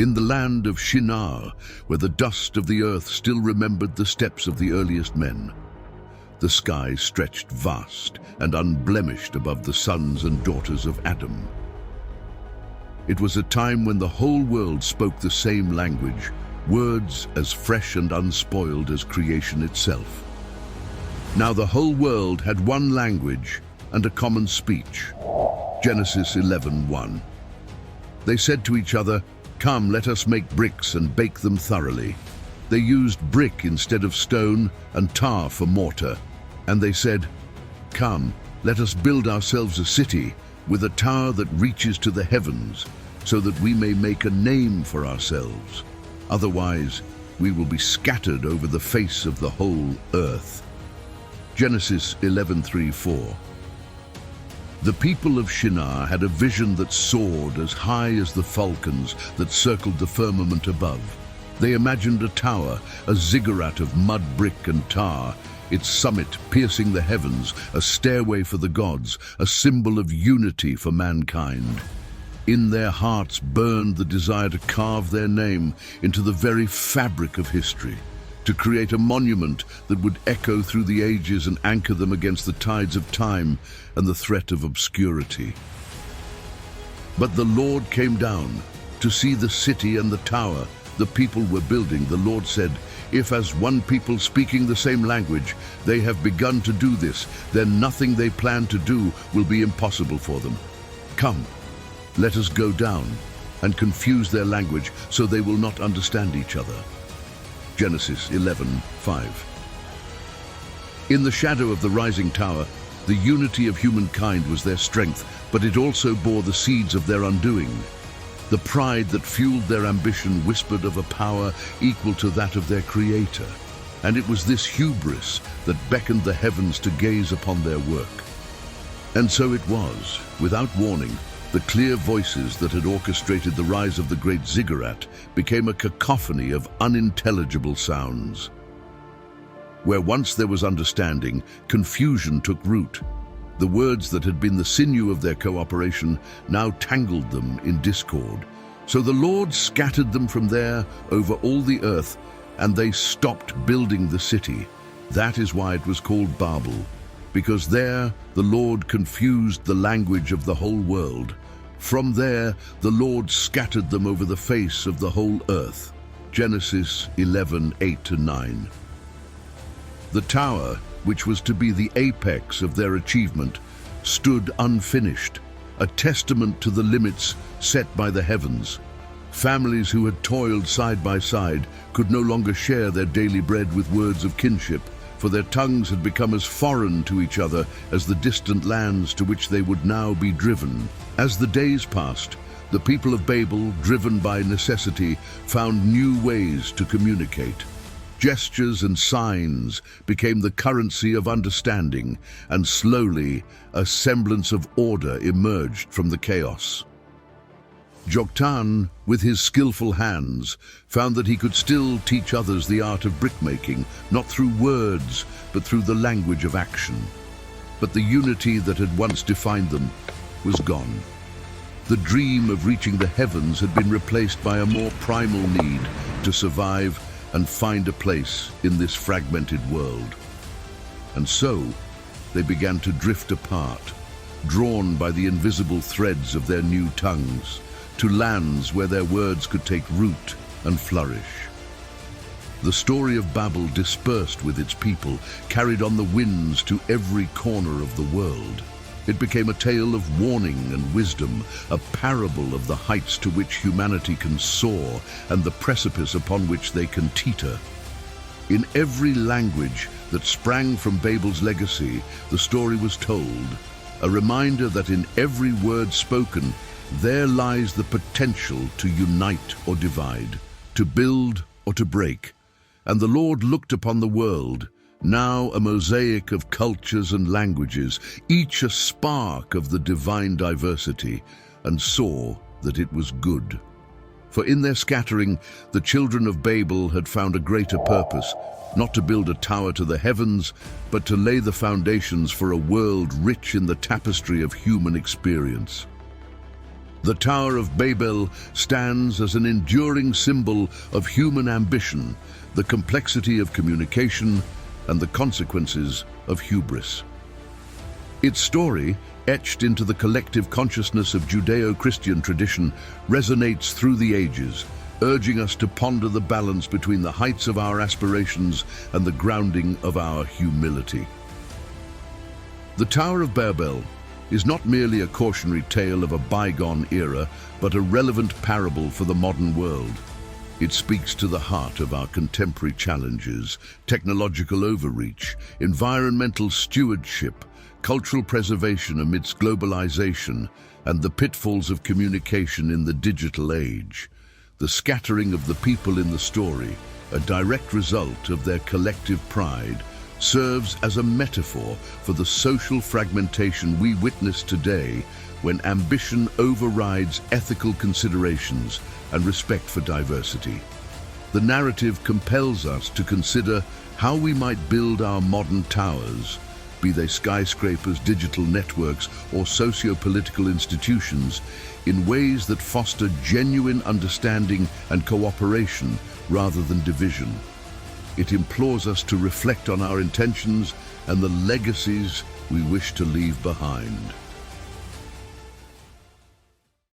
In the land of Shinar, where the dust of the earth still remembered the steps of the earliest men, the sky stretched vast and unblemished above the sons and daughters of Adam. It was a time when the whole world spoke the same language, words as fresh and unspoiled as creation itself. Now the whole world had one language and a common speech. Genesis 11:1. They said to each other, "Come, let us make bricks and bake them thoroughly." They used brick instead of stone and tar for mortar. And they said, "Come, let us build ourselves a city with a tower that reaches to the heavens, so that we may make a name for ourselves. Otherwise, we will be scattered over the face of the whole earth." Genesis 11:3-4. The people of Shinar had a vision that soared as high as the falcons that circled the firmament above. They imagined a tower, a ziggurat of mud, brick, and tar, its summit piercing the heavens, a stairway for the gods, a symbol of unity for mankind. In their hearts burned the desire to carve their name into the very fabric of history, to create a monument that would echo through the ages and anchor them against the tides of time and the threat of obscurity. But the Lord came down to see the city and the tower the people were building. The Lord said, "If as one people speaking the same language they have begun to do this, then nothing they plan to do will be impossible for them. Come, let us go down and confuse their language so they will not understand each other." Genesis 11:5. In the shadow of the rising tower, the unity of humankind was their strength, but it also bore the seeds of their undoing. The pride that fueled their ambition whispered of a power equal to that of their Creator, and it was this hubris that beckoned the heavens to gaze upon their work. And so it was, without warning, the clear voices that had orchestrated the rise of the great ziggurat became a cacophony of unintelligible sounds. Where once there was understanding, confusion took root. The words that had been the sinew of their cooperation now tangled them in discord. So the Lord scattered them from there over all the earth, and they stopped building the city. That is why it was called Babel, because there the Lord confused the language of the whole world. From there the Lord scattered them over the face of the whole earth. Genesis 11:8-9. The tower, which was to be the apex of their achievement, stood unfinished, a testament to the limits set by the heavens. Families who had toiled side by side could no longer share their daily bread with words of kinship, for their tongues had become as foreign to each other as the distant lands to which they would now be driven. As the days passed, the people of Babel, driven by necessity, found new ways to communicate. Gestures and signs became the currency of understanding, and slowly a semblance of order emerged from the chaos. Joktan, with his skillful hands, found that he could still teach others the art of brickmaking, not through words, but through the language of action. But the unity that had once defined them was gone. The dream of reaching the heavens had been replaced by a more primal need to survive and find a place in this fragmented world. And so they began to drift apart, drawn by the invisible threads of their new tongues, to lands where their words could take root and flourish. The story of Babel dispersed with its people, carried on the winds to every corner of the world. It became a tale of warning and wisdom, a parable of the heights to which humanity can soar and the precipice upon which they can teeter. In every language that sprang from Babel's legacy, the story was told, a reminder that in every word spoken, there lies the potential to unite or divide, to build or to break. And the Lord looked upon the world, now a mosaic of cultures and languages, each a spark of the divine diversity, and saw that it was good. For in their scattering, the children of Babel had found a greater purpose, not to build a tower to the heavens, but to lay the foundations for a world rich in the tapestry of human experience. The Tower of Babel stands as an enduring symbol of human ambition, the complexity of communication, and the consequences of hubris. Its story, etched into the collective consciousness of Judeo-Christian tradition, resonates through the ages, urging us to ponder the balance between the heights of our aspirations and the grounding of our humility. The Tower of Babel is not merely a cautionary tale of a bygone era, but a relevant parable for the modern world. It speaks to the heart of our contemporary challenges: technological overreach, environmental stewardship, cultural preservation amidst globalization, and the pitfalls of communication in the digital age. The scattering of the people in the story, a direct result of their collective pride, serves as a metaphor for the social fragmentation we witness today when ambition overrides ethical considerations and respect for diversity. The narrative compels us to consider how we might build our modern towers, be they skyscrapers, digital networks, or socio-political institutions, in ways that foster genuine understanding and cooperation rather than division. It implores us to reflect on our intentions and the legacies we wish to leave behind.